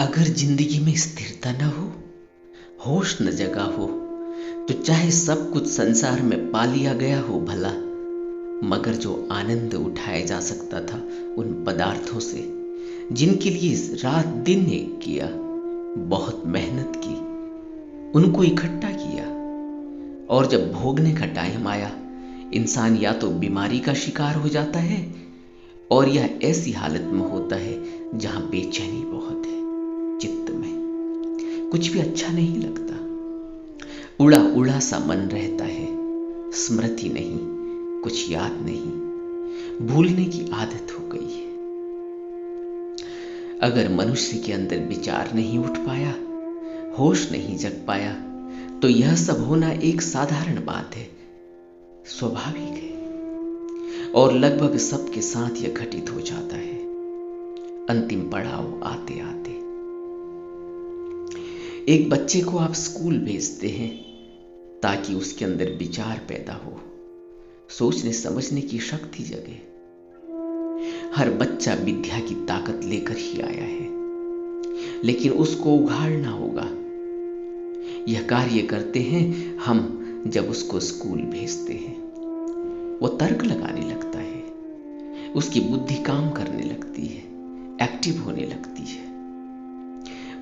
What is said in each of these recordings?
अगर जिंदगी में स्थिरता न हो, होश न जगा हो, तो चाहे सब कुछ संसार में पा लिया गया हो भला, मगर जो आनंद उठाया जा सकता था उन पदार्थों से जिनके लिए रात दिन एक किया, बहुत मेहनत की, उनको इकट्ठा किया, और जब भोगने का टाइम आया, इंसान या तो बीमारी का शिकार हो जाता है और यह ऐसी हालत में होता है जहां बेचैनी बहुत है, चित्त में कुछ भी अच्छा नहीं लगता, उड़ा उड़ा सा मन रहता है, स्मृति नहीं, कुछ याद नहीं, भूलने की आदत हो गई है। अगर मनुष्य के अंदर विचार नहीं उठ पाया, होश नहीं जग पाया, तो यह सब होना एक साधारण बात है, स्वाभाविक है, और लगभग सबके साथ यह घटित हो जाता है अंतिम पड़ाव आते आते। एक बच्चे को आप स्कूल भेजते हैं ताकि उसके अंदर विचार पैदा हो, सोचने समझने की शक्ति जगे। हर बच्चा विद्या की ताकत लेकर ही आया है, लेकिन उसको उघाड़ना होगा। यह कार्य करते हैं हम जब उसको स्कूल भेजते हैं। वो तर्क लगाने लगता है, उसकी बुद्धि काम करने लगती है, एक्टिव होने लगती है।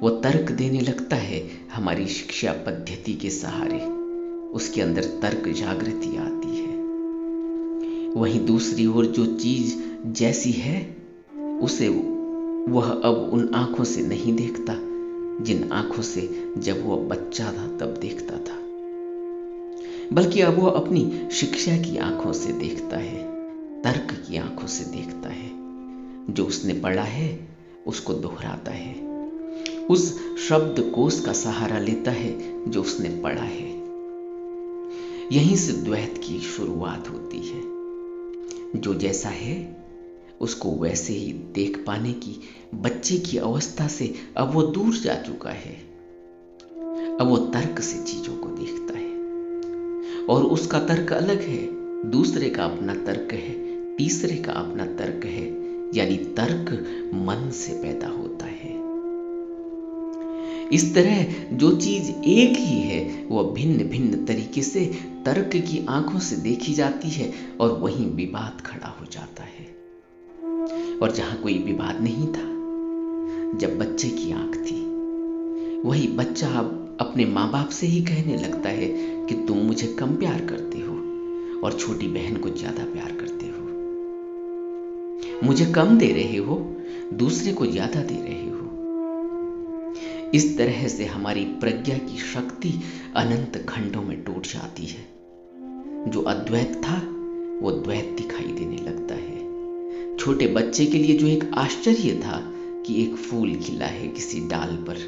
वो तर्क देने लगता है हमारी शिक्षा पद्धति के सहारे, उसके अंदर तर्क जागृति आती है। वहीं दूसरी ओर जो चीज जैसी है उसे वह अब उन आंखों से नहीं देखता जिन आंखों से जब वह बच्चा था तब देखता था, बल्कि अब वह अपनी शिक्षा की आंखों से देखता है, तर्क की आंखों से देखता है। जो उसने पढ़ा है उसको दोहराता है, उस शब्द कोश का सहारा लेता है जो उसने पढ़ा है। यहीं से द्वैत की शुरुआत होती है। जो जैसा है उसको वैसे ही देख पाने की बच्चे की अवस्था से अब वो दूर जा चुका है। अब वो तर्क से चीजों को देखता है, और उसका तर्क अलग है, दूसरे का अपना तर्क है, तीसरे का अपना तर्क है, यानी तर्क मन से पैदा होता है। इस तरह जो चीज एक ही है वह भिन्न भिन्न तरीके से तर्क की आंखों से देखी जाती है, और वहीं विवाद खड़ा हो जाता है। और जहां कोई विवाद नहीं था, जब बच्चे की आंख थी, वही बच्चा अब अपने माँ बाप से ही कहने लगता है कि तुम मुझे कम प्यार करते हो और छोटी बहन को ज्यादा प्यार करते हो, मुझे कम दे रहे हो, दूसरे को ज्यादा दे रहे हो। इस तरह से हमारी प्रज्ञा की शक्ति अनंत खंडों में टूट जाती है। जो अद्वैत था वो द्वैत दिखाई देने लगता है। छोटे बच्चे के लिए जो एक आश्चर्य था कि एक फूल खिला है किसी डाल पर,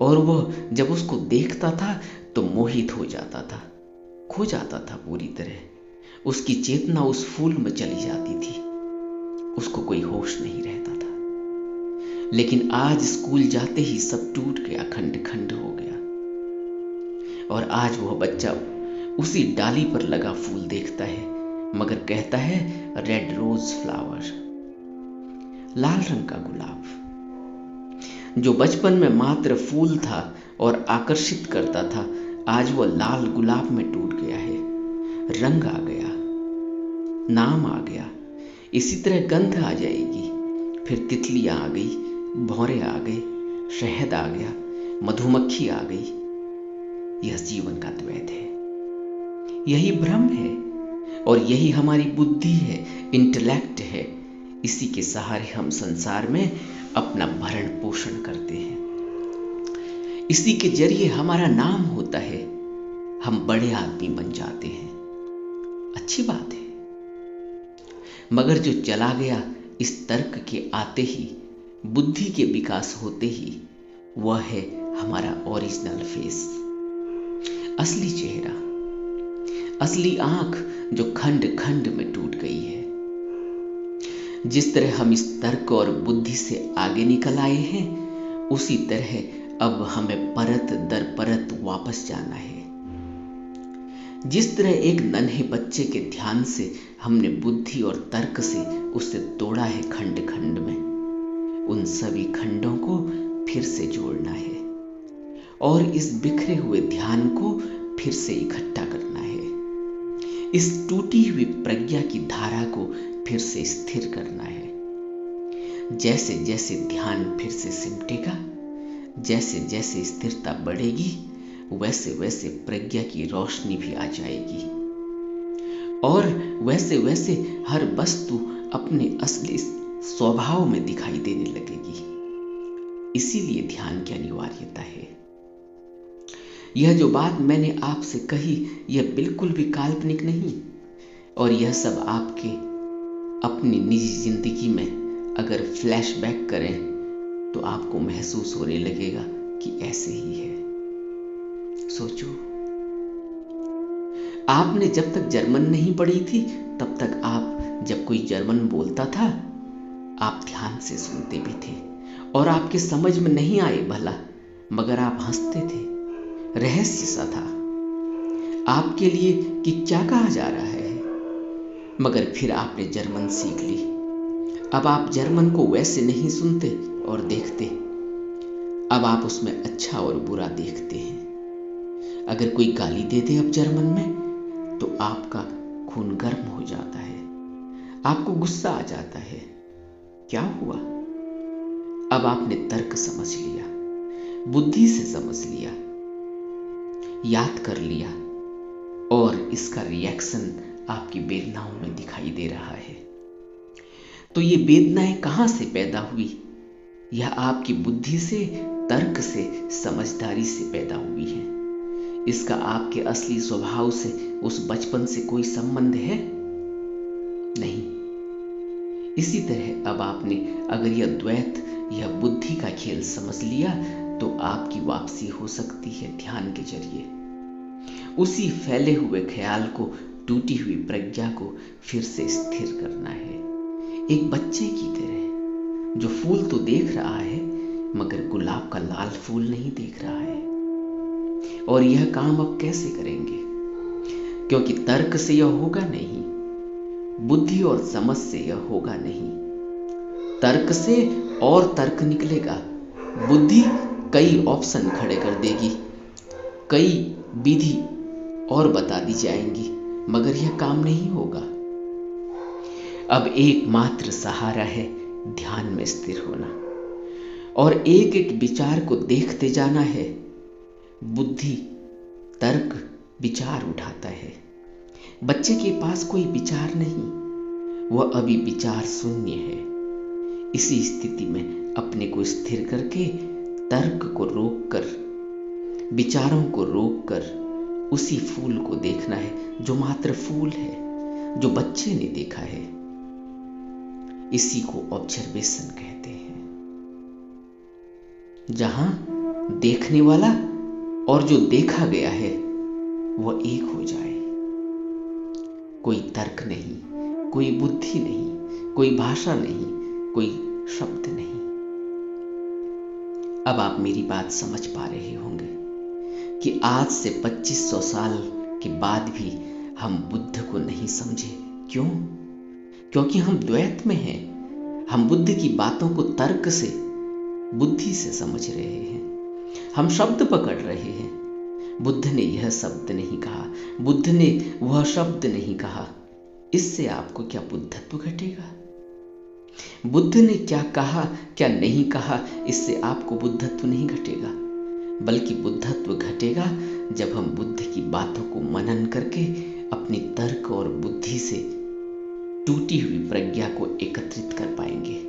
और वह जब उसको देखता था तो मोहित हो जाता था, खो जाता था पूरी तरह। उसकी चेतना उस फूल में चली जाती थी, उसको कोई होश नहीं रहता था। लेकिन आज स्कूल जाते ही सब टूट गया, खंड खंड हो गया, और आज वह बच्चा उसी डाली पर लगा फूल देखता है, मगर कहता है रेड रोज फ्लावर, लाल रंग का गुलाब। जो बचपन में मात्र फूल था और आकर्षित करता था, आज वह लाल गुलाब में टूट गया है। रंग आ गया, नाम आ गया, इसी तरह गंध आ जाएगी, फिर तितलियां आ गई, भौरे आ गए, शहद आ गया, मधुमक्खी आ गई। यह जीवन का द्वैत है, यही भ्रम है, और यही हमारी बुद्धि है, इंटेलेक्ट है। इसी के सहारे हम संसार में अपना भरण पोषण करते हैं, इसी के जरिए हमारा नाम होता है, हम बड़े आदमी बन जाते हैं। अच्छी बात है, मगर जो चला गया इस तर्क के आते ही, बुद्धि के विकास होते ही, वह है हमारा ओरिजिनल फेस, असली चेहरा, असली आंख जो खंड खंड में टूट गई है। जिस तरह हम इस तर्क और बुद्धि से आगे निकल आए हैं, उसी तरह अब हमें परत दर परत वापस जाना है। जिस तरह एक नन्हे बच्चे के ध्यान से हमने बुद्धि और तर्क से उसे तोड़ा है खंड खंड में, उन सभी खंडों को फिर से जोड़ना है और इस बिखरे हुए ध्यान को फिर से इकट्ठा करना है। इस टूटी हुई प्रज्ञा की धारा को फिर से स्थिर करना है। जैसे जैसे ध्यान फिर से सिमटेगा, जैसे जैसे स्थिरता बढ़ेगी, वैसे वैसे प्रज्ञा की रोशनी भी आ जाएगी और वैसे वैसे हर वस्तु अपने असली स्वभाव में दिखाई देने लगेगी। इसीलिए ध्यान की अनिवार्यता है। यह जो बात मैंने आपसे कही, यह बिल्कुल भी काल्पनिक नहीं, और यह सब आपके अपनी निजी जिंदगी में अगर फ्लैशबैक करें तो आपको महसूस होने लगेगा कि ऐसे ही है। सोचो, आपने जब तक जर्मन नहीं पढ़ी थी तब तक आप जब कोई जर्मन बोलता था आप ध्यान से सुनते भी थे और आपके समझ में नहीं आए भला, मगर आप हंसते थे। रहस्य सा था आपके लिए कि क्या कहा जा रहा है, मगर फिर आपने जर्मन सीख ली। अब आप जर्मन को वैसे नहीं सुनते और देखते, अब आप उसमें अच्छा और बुरा देखते हैं। अगर कोई गाली दे दे अब जर्मन में तो आपका खून गर्म हो जाता है, आपको गुस्सा आ जाता है। क्या हुआ? अब आपने तर्क समझ लिया, बुद्धि से समझ लिया, याद कर लिया और इसका रिएक्शन आपकी वेदनाओं में दिखाई दे रहा है। तो ये वेदनाएं कहां से पैदा हुई? यह आपकी बुद्धि से, तर्क से, समझदारी से पैदा हुई है। इसका आपके असली स्वभाव से, उस बचपन से कोई संबंध है? नहीं। इसी तरह अब आपने अगर यह द्वैत, यह बुद्धि का खेल समझ लिया तो आपकी वापसी हो सकती है ध्यान के जरिए। उसी फैले हुए ख्याल को, टूटी हुई प्रज्ञा को फिर से स्थिर करना है, एक बच्चे की तरह जो फूल तो देख रहा है मगर गुलाब का लाल फूल नहीं देख रहा है। और यह काम अब कैसे करेंगे? क्योंकि तर्क से यह होगा नहीं, बुद्धि और समझ से यह होगा नहीं। तर्क से और तर्क निकलेगा, बुद्धि कई ऑप्शन खड़े कर देगी, कई विधि और बता दी जाएंगी, मगर यह काम नहीं होगा। अब एकमात्र सहारा है ध्यान में स्थिर होना और एक एक विचार को देखते जाना है। बुद्धि, तर्क विचार उठाता है, बच्चे के पास कोई विचार नहीं, वह अभी विचार शून्य है। इसी स्थिति में अपने को स्थिर करके, तर्क को रोककर, विचारों को रोककर उसी फूल को देखना है जो मात्र फूल है, जो बच्चे ने देखा है। इसी को ऑब्जर्वेशन कहते हैं, जहां देखने वाला और जो देखा गया है वह एक हो जाए। कोई तर्क नहीं, कोई बुद्धि नहीं, कोई भाषा नहीं, कोई शब्द नहीं। अब आप मेरी बात समझ पा रहे होंगे कि आज से 2500 साल के बाद भी हम बुद्ध को नहीं समझे। क्यों? क्योंकि हम द्वैत में हैं। हम बुद्ध की बातों को तर्क से, बुद्धि से समझ रहे हैं, हम शब्द पकड़ रहे हैं। बुद्ध ने यह शब्द नहीं कहा, बुद्ध ने वह शब्द नहीं कहा। इससे आपको क्या बुद्धत्व घटेगा? बुद्ध ने क्या कहा, क्या नहीं कहा, इससे आपको बुद्धत्व नहीं घटेगा, बल्कि बुद्धत्व घटेगा जब हम बुद्ध की बातों को मनन करके अपनी तर्क और बुद्धि से टूटी हुई प्रज्ञा को एकत्रित कर पाएंगे,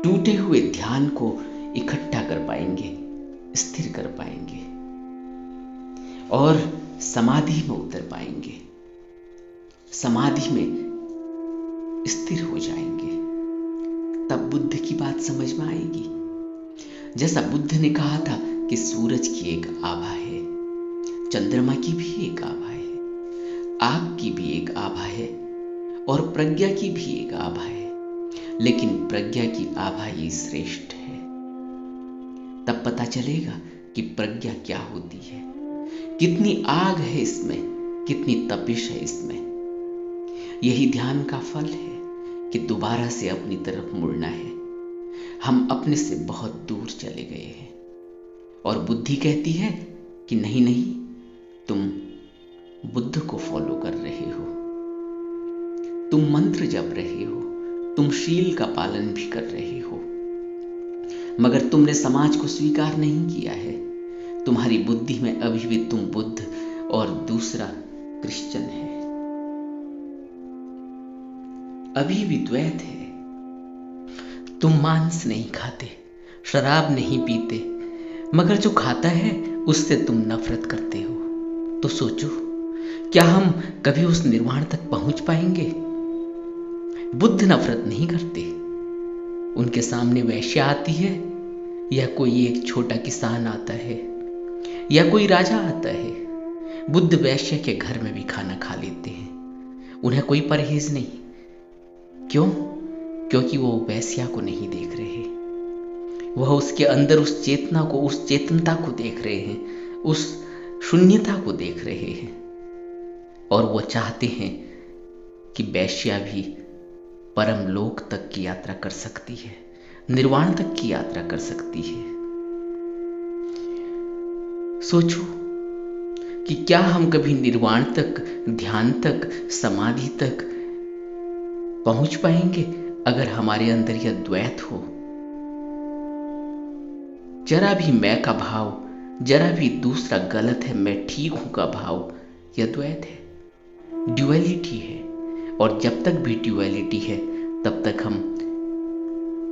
टूटे हुए ध्यान को इकट्ठा कर पाएंगे, स्थिर कर पाएंगे और समाधि में उतर पाएंगे, समाधि में स्थिर हो जाएंगे। तब बुद्ध की बात समझ में आएगी। जैसा बुद्ध ने कहा था कि सूरज की एक आभा है, चंद्रमा की भी एक आभा है, आग की भी एक आभा है और प्रज्ञा की भी एक आभा है, लेकिन प्रज्ञा की आभा ही श्रेष्ठ है। तब पता चलेगा कि प्रज्ञा क्या होती है, कितनी आग है इसमें, कितनी तपिश है इसमें। यही ध्यान का फल है कि दोबारा से अपनी तरफ मुड़ना है। हम अपने से बहुत दूर चले गए हैं। और बुद्धि कहती है कि नहीं नहीं, तुम बुद्ध को फॉलो कर रहे हो, तुम मंत्र जप रहे हो, तुम शील का पालन भी कर रहे हो, मगर तुमने समाज को स्वीकार नहीं किया है। तुम्हारी बुद्धि में अभी भी तुम बुद्ध और दूसरा क्रिश्चियन है, अभी भी द्वैत है। तुम मांस नहीं खाते, शराब नहीं पीते, मगर जो खाता है उससे तुम नफरत करते हो। तो सोचो, क्या हम कभी उस निर्वाण तक पहुंच पाएंगे? बुद्ध नफरत नहीं करते। उनके सामने वेश्या आती है, या कोई एक छोटा किसान आता है, या कोई राजा आता है, बुद्ध वेश्या के घर में भी खाना खा लेते हैं। उन्हें कोई परहेज नहीं। क्यों? क्योंकि वो वेश्या को नहीं देख रहे, वह उसके अंदर उस चेतना को, उस चेतनता को देख रहे हैं, उस शून्यता को देख रहे हैं। और वो चाहते हैं कि वेश्या भी परम लोक तक की यात्रा कर सकती है, निर्वाण तक की यात्रा कर सकती है। सोचो कि क्या हम कभी निर्वाण तक, ध्यान तक, समाधि तक पहुंच पाएंगे अगर हमारे अंदर यह द्वैत हो? जरा भी मैं का भाव, जरा भी दूसरा गलत है, मैं ठीक हूं का भाव, यह द्वैत है, ड्युअलिटी है। और जब तक भी ड्युअलिटी है तब तक हम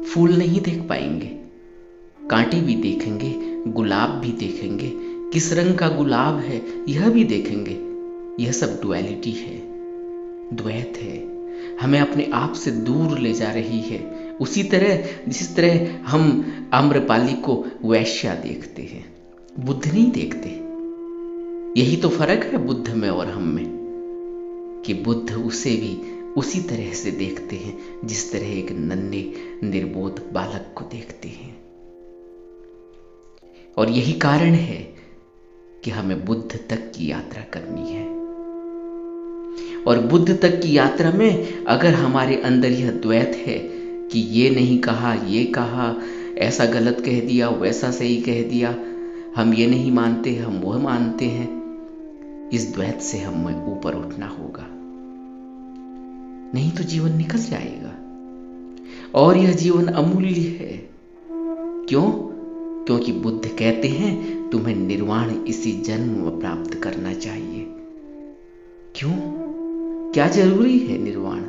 फूल नहीं देख पाएंगे। कांटे भी देखेंगे, गुलाब भी देखेंगे, किस रंग का गुलाब है यह भी देखेंगे। यह सब ड्युअलिटी है, द्वैत है, हमें अपने आप से दूर ले जा रही है। उसी तरह जिस तरह हम आम्रपाली को वैश्या देखते हैं, बुद्ध नहीं देखते। यही तो फर्क है बुद्ध में और हम में, कि बुद्ध उसे भी उसी तरह से देखते हैं जिस तरह एक नन्हे निर्बोध बालक को देखते हैं। और यही कारण है कि हमें बुद्ध तक की यात्रा करनी है। और बुद्ध तक की यात्रा में अगर हमारे अंदर यह द्वैत है कि ये नहीं कहा, ये कहा, ऐसा गलत कह दिया, वैसा सही कह दिया, हम ये नहीं मानते, हम वह मानते हैं, इस द्वैत से हमें ऊपर उठना होगा, नहीं तो जीवन निकल जाएगा। और यह जीवन अमूल्य है। क्यों? क्योंकि बुद्ध कहते हैं तुम्हें निर्वाण इसी जन्म में प्राप्त करना चाहिए। क्यों? क्या जरूरी है निर्वाण?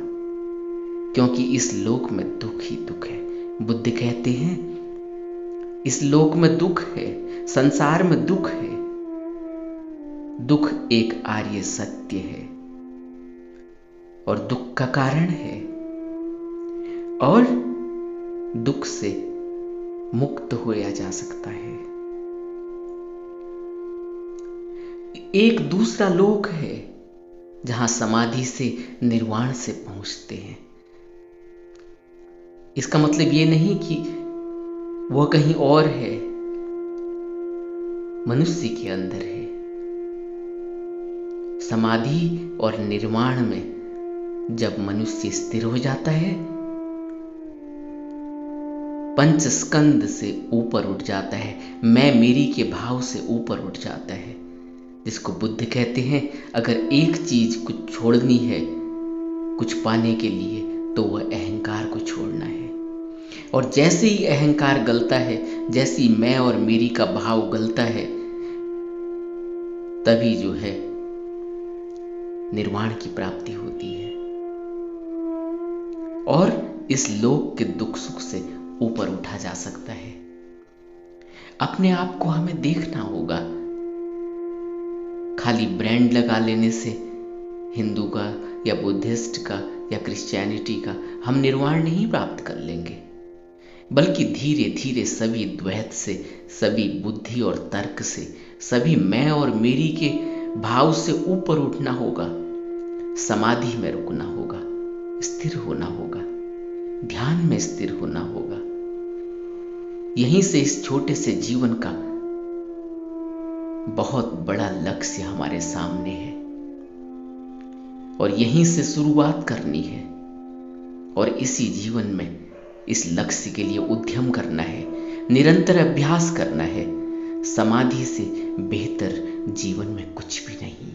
क्योंकि इस लोक में दुख ही दुख है। बुद्ध कहते हैं इस लोक में दुख है, संसार में दुख है। दुख एक आर्य सत्य है और दुख का कारण है, और दुख से मुक्त होया जा सकता है। एक दूसरा लोक है जहां समाधि से, निर्वाण से पहुंचते हैं। इसका मतलब यह नहीं कि वह कहीं और है, मनुष्य के अंदर है। समाधि और निर्वाण में जब मनुष्य स्थिर हो जाता है, पंच स्कंद से ऊपर उठ जाता है, मैं मेरी के भाव से ऊपर उठ जाता है, जिसको बुद्ध कहते हैं अगर एक चीज कुछ छोड़नी है कुछ पाने के लिए तो वह अहंकार को छोड़ना है। और जैसे ही अहंकार गलता है, जैसे ही मैं और मेरी का भाव गलता है, तभी जो है निर्वाण की प्राप्ति होती है और इस लोक के दुख सुख से ऊपर उठा जा सकता है। अपने आप को हमें देखना होगा। खाली ब्रांड लगा लेने से हिंदू का या बुद्धिस्ट का या क्रिश्चियनिटी का हम निर्वाण नहीं प्राप्त कर लेंगे, बल्कि धीरे धीरे सभी द्वैत से, सभी बुद्धि और तर्क से, सभी मैं और मेरी के भाव से ऊपर उठना होगा। समाधि में रुकना होगा, स्थिर होना होगा, ध्यान में स्थिर होना होगा। यहीं से इस छोटे से जीवन का बहुत बड़ा लक्ष्य हमारे सामने है और यहीं से शुरुआत करनी है और इसी जीवन में इस लक्ष्य के लिए उद्यम करना है, निरंतर अभ्यास करना है, समाधि से बेहतर जीवन में कुछ भी नहीं